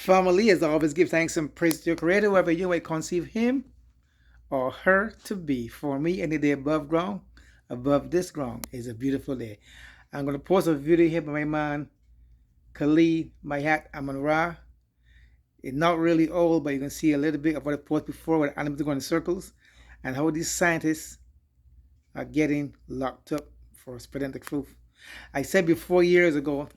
Family, as always, give thanks and praise to your Creator, whoever you may conceive him or her to be. For me, any day above ground, above this ground, is a beautiful day. I'm going to post a video here by my man, Khalid Mayat Aman Ra. It's not really old, but you can see a little bit of what I posted before, where animals are going in circles, and how these scientists are getting locked up for spreading the truth. I said before years ago,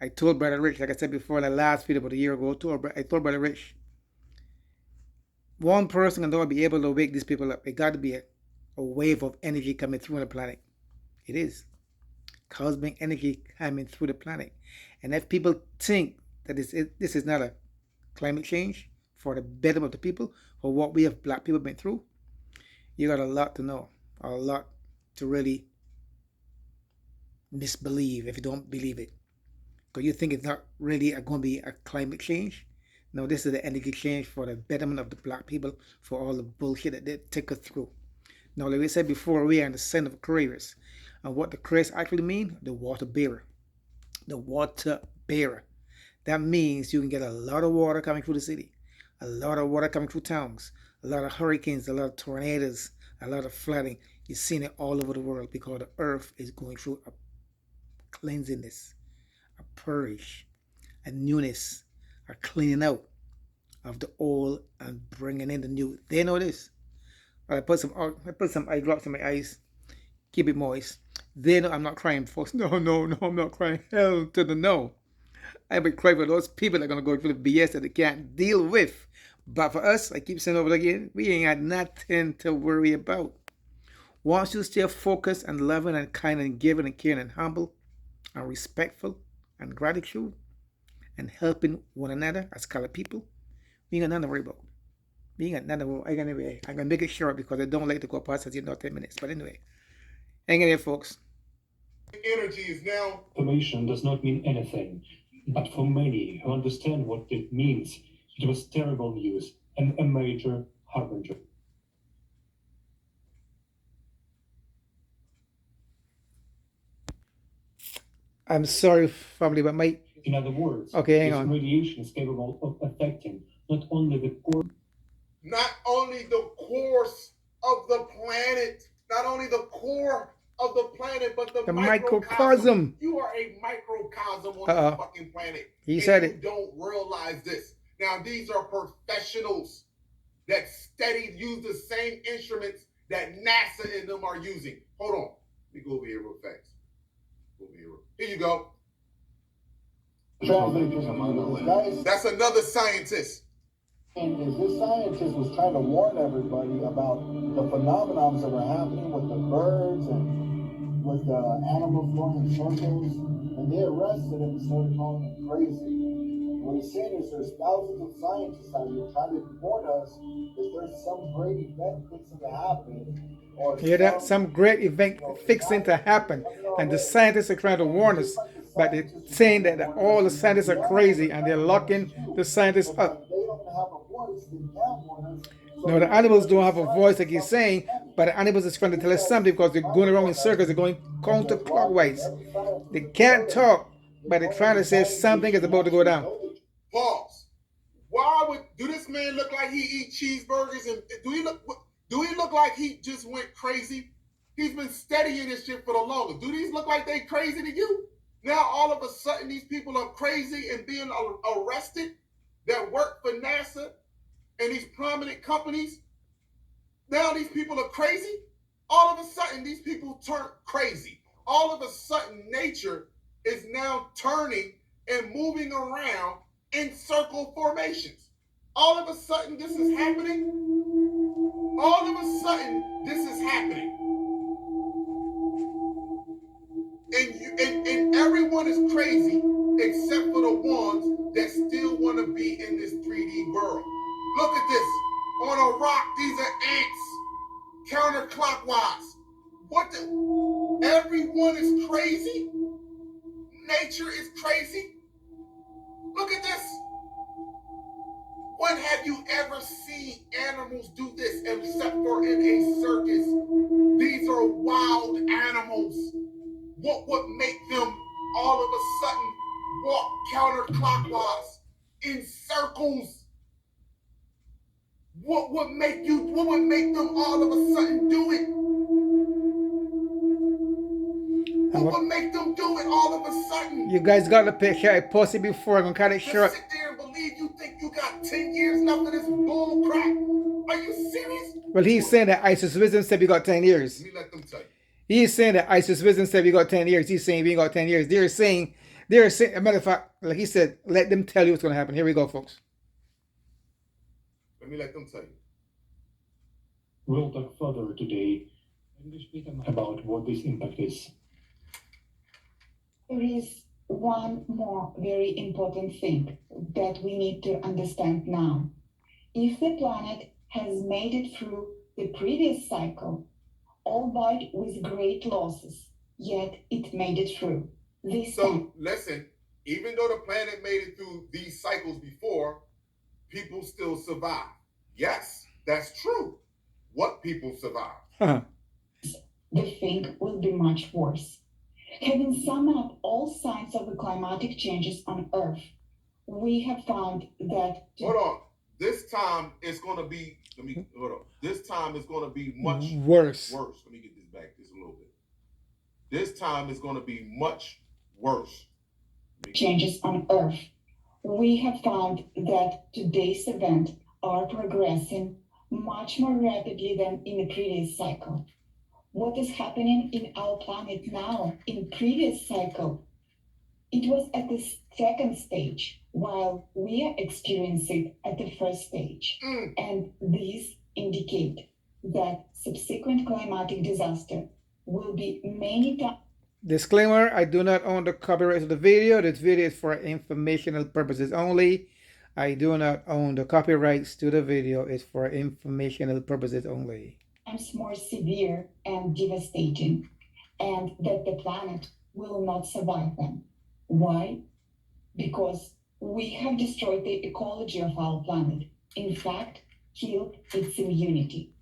I told Brother Rich, like I said before in the last video about a year ago, I told Brother Rich, one person can be able to wake these people up. It got to be a wave of energy coming through the planet. It is cosmic energy coming through the planet. And if people think that this is not a climate change for the betterment of the people, or what we have black people been through, you got a lot to know, a lot to really misbelieve if you don't believe it. Because you think it's not really going to be a climate change. No, this is the energy change for the betterment of the black people, for all the bullshit that they take us through. Now, like we said before, we are in the center of Aquarius. And what the Aquarius actually mean? The water bearer. The water bearer. That means you can get a lot of water coming through the city, a lot of water coming through towns, a lot of hurricanes, a lot of tornadoes, a lot of flooding. You're seeing it all over the world because the earth is going through a cleansiness, a purge, a newness, a cleaning out of the old and bringing in the new. They know this. I put some eye drops in my eyes, keep it moist. They know I'm not crying, folks. No, I'm not crying. Hell to the no. I would cry for those people that are gonna go through the BS that they can't deal with. But for us, I keep saying over again, we ain't got nothing to worry about. Once you stay focused and loving and kind and giving and caring and humble and respectful and gratitude and helping one another as colored people, we ain't got nothing to worry about. We ain't got nothing to worry about. I'm gonna make it short because I don't like to go past 10 minutes. But anyway, hang in there, folks. Energy is now. Information does not mean anything, but for many who understand what it means, it was terrible news and a major harbinger. I'm sorry, family, but my. In other words, okay, hang this on. radiation is capable of affecting not only the core, not only the course of the planet, not only the core of the planet, but the microcosm. You are a microcosm on this fucking planet. He said it. You don't realize this. Now, these are professionals that study, use the same instruments that NASA and them are using. Hold on. Let me go over here real fast. Here you go. That's another scientist. And this scientist was trying to warn everybody about the phenomenons that were happening with the birds and with the animals going in circles, and they arrested him and started calling him crazy. What he's saying is there's thousands of scientists out here trying to warn us that there's some great event fixing to happen. Hear that? Some great event fixing to happen. And the scientists are trying to warn us, but they're saying that all the scientists are crazy and they're locking the scientists up. No, the animals don't have a voice like he's saying, but the animals are trying to tell us something because they're going around in circles, they're going counterclockwise. They can't talk, but they're trying to say something is about to go down. Pause. Why would this man look like he eat cheeseburgers and do he look like he just went crazy? He's been studying this shit for the longest. Do these look like they crazy to you? Now all of a sudden these people are crazy and being arrested that work for NASA and these prominent companies. Now these people are crazy. All of a sudden these people turn crazy. All of a sudden nature is now turning and moving around in circle formations. All of a sudden this is happening. All of a sudden this is happening. And everyone is crazy except for the ones that still want to be in this 3D world. Look at this. On a rock, these are ants. Counterclockwise. Everyone is crazy. Nature is crazy. Look at this. When have you ever seen animals do this except for in a circus? These are wild animals. What would make them all of a sudden walk counterclockwise? in circles. What would make them all of a sudden do it? What would make them do it all of a sudden? You guys got the picture. I posted before. I'm gonna cut it short. Just sit there and believe you think you got 10 years left of this bull crap. Are you serious? Well, he's saying that ISIS wisdom said we got 10 years. Let me let them tell you. He's saying that ISIS wisdom said we got 10 years. He's saying we got 10 years. They're saying, a matter of fact, like he said, let them tell you what's going to happen. Here we go, folks. Let me let them tell you. We'll talk further today about what this impact is. There is one more very important thing that we need to understand now. If the planet has made it through the previous cycle, albeit with great losses, yet it made it through. Listen, even though the planet made it through these cycles before, people still survive. Yes, that's true. What people survive. The thing will be much worse. Having summed up all signs of the climatic changes on Earth, we have found that... Hold on. This time it's going to be... hold on. This time it's going to be much worse. Let me get this back just a little bit. This time it's going to be much worse. Changes on Earth. We have found that today's events are progressing much more rapidly than in the previous cycle. What is happening in our planet now, in previous cycle, it was at the second stage, while we are experiencing it at the first stage. And these indicate that subsequent climatic disaster will be many times. Disclaimer, I do not own the copyright of the video. This video is for informational purposes only. I do not own the copyrights to the video. It's for informational purposes only. More severe and devastating, and that the planet will not survive them. Why? Because we have destroyed the ecology of our planet, in fact, killed its immunity.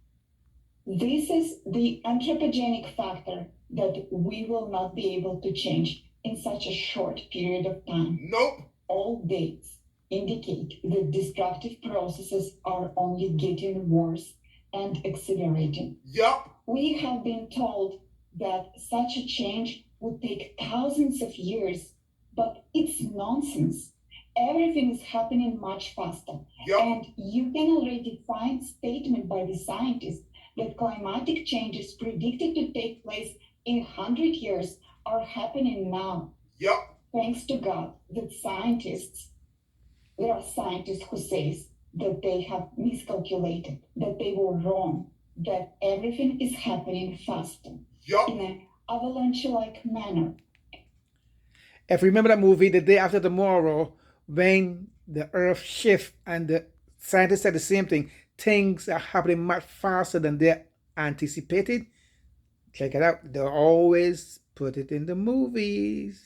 This is the anthropogenic factor that we will not be able to change in such a short period of time. Nope. All dates indicate that destructive processes are only getting worse and accelerating. Yup. We have been told that such a change would take thousands of years, but it's nonsense. Everything is happening much faster. Yup. And you can already find statement by the scientists that climatic changes predicted to take place in 100 years are happening now. Yup. Thanks to God that there are scientists who say that they have miscalculated, that they were wrong, that everything is happening faster, in an avalanche-like manner. If you remember that movie, The Day After Tomorrow, when the Earth shifts and the scientists said the same thing, things are happening much faster than they anticipated. Check it out. They always put it in the movies.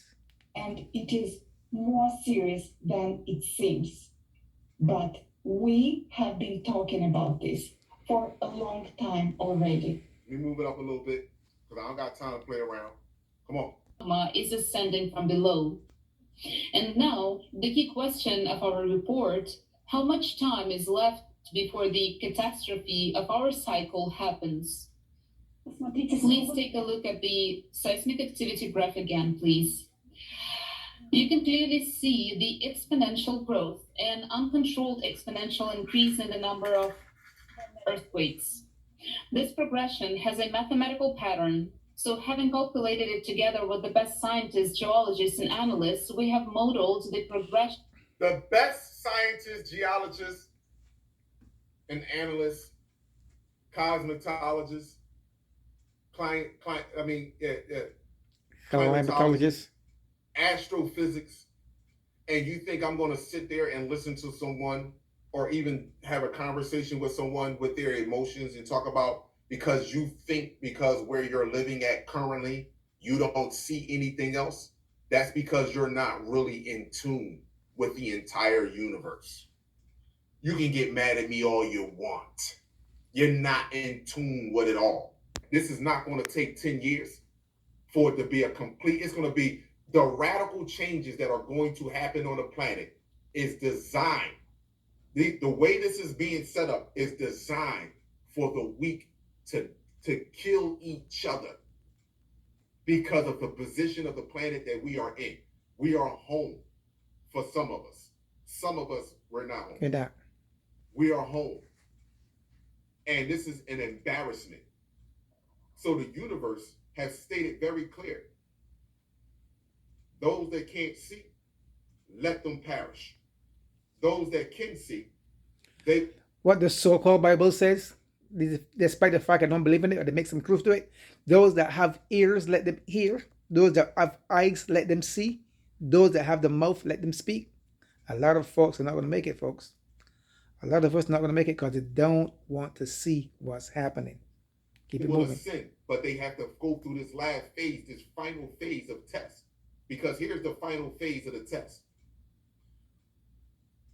And it is more serious than it seems. But we have been talking about this for a long time already. Let me move it up a little bit, because I don't got time to play around. Come on. Is ascending from below. And now, the key question of our report, how much time is left before the catastrophe of our cycle happens? Please take a look at the seismic activity graph again, please. You can clearly see the exponential growth and uncontrolled exponential increase in the number of earthquakes. This progression has a mathematical pattern. So having calculated it together with the best scientists, geologists, and analysts, we have modeled the progression. The best scientists, geologists, and analysts, cosmetologists, climatologists, astrophysics, and you think I'm going to sit there and listen to someone or even have a conversation with someone with their emotions and talk about because you think because where you're living at currently, you don't see anything else? That's because you're not really in tune with the entire universe. You can get mad at me all you want. You're not in tune with it all. This is not going to take 10 years for it to be it's going to be the radical changes that are going to happen on the planet is designed. The way this is being set up is designed for the weak to kill each other because of the position of the planet that we are in. We are home for some of us. Some of us, we're not home. Hear that? We are home. And this is an embarrassment. So the universe has stated very clear. Those that can't see, let them perish. Those that can see, they... What the so-called Bible says, despite the fact I don't believe in it or they make some truth to it, those that have ears, let them hear. Those that have eyes, let them see. Those that have the mouth, let them speak. A lot of folks are not going to make it, folks. A lot of us are not going to make it because they don't want to see what's happening. Keep it moving. Sin, but they have to go through this last phase, this final phase of test. Because here's the final phase of the test.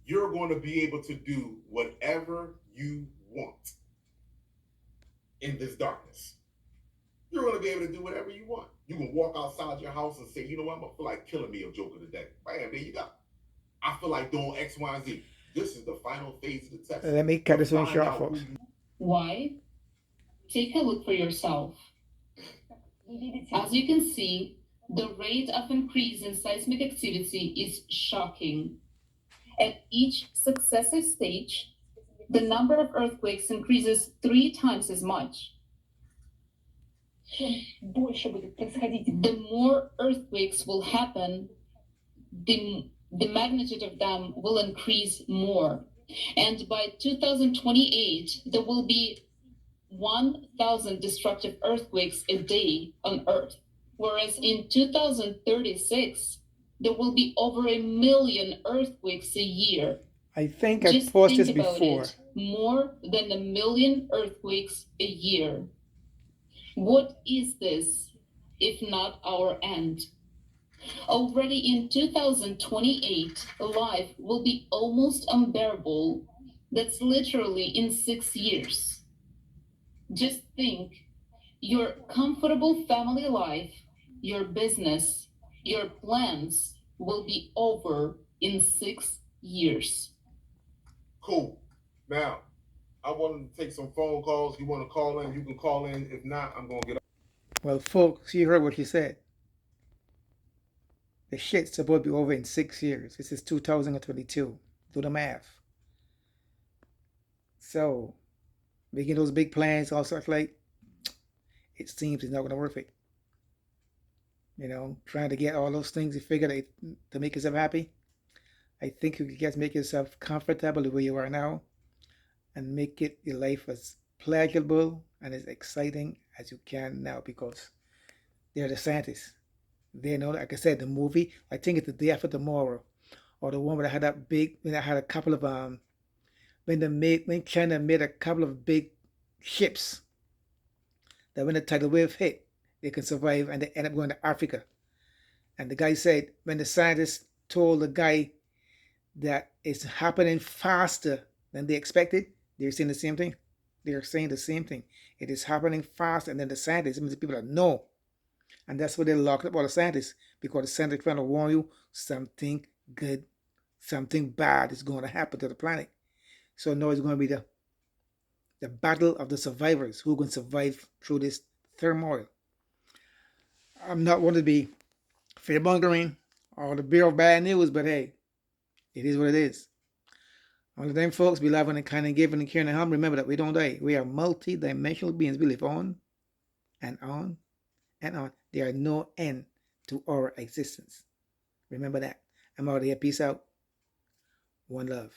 You're going to be able to do whatever you want in this darkness. You're going to be able to do whatever you want. You can walk outside your house and say, you know what, I'm going to feel like killing me a joker today. Bam, there you go. I feel like doing X, Y, and Z. This is the final phase of the test. Let me cut this one short, folks. Why? Take a look for yourself. As you can see, the rate of increase in seismic activity is shocking. At each successive stage, the number of earthquakes increases 3 times as much. The more earthquakes will happen, the magnitude of them will increase more. And by 2028, there will be 1,000 destructive earthquakes a day on Earth. Whereas in 2036, there will be over 1 million earthquakes a year. I think I posted this about before. It. More than 1 million earthquakes a year. What is this, if not our end? Already in 2028, life will be almost unbearable. That's literally in 6 years. Just think, your comfortable family life, your business, your plans will be over in 6 years. Cool. Now, I wanted to take some phone calls. You want to call in, you can call in. If not, I'm going to get up. Well, folks, you heard what she said. The shit's supposed to be over in 6 years. This is 2022. Do the math. So, making those big plans, all such like, it seems it's not going to worth it. You know, trying to get all those things you figure to make yourself happy. I think you can just make yourself comfortable the way you are now and make it your life as pleasurable and as exciting as you can now, because they're the scientists. They know, like I said, the movie, I think it's The Day After Tomorrow, or the one where I had that big, when I had a couple of, when China made a couple of big ships that when the tidal wave hit, they can survive, and they end up going to Africa. And the guy said, when the scientists told the guy that it's happening faster than they expected, they're saying the same thing. They're saying the same thing. It is happening faster, and then the scientists, the people that know. And that's why they locked up all the scientists, because the scientists trying to warn you something good, something bad is going to happen to the planet. So now it's going to be the battle of the survivors, who are going to survive through this turmoil. I'm not one to be fear-mongering or the bearer of bad news, but hey, it is what it is. All of them folks, be loving and kind and giving and caring and harm. Remember that we don't die. We are multi-dimensional beings. We live on and on and on. There are no end to our existence. Remember that. I'm out here. Peace out. One love.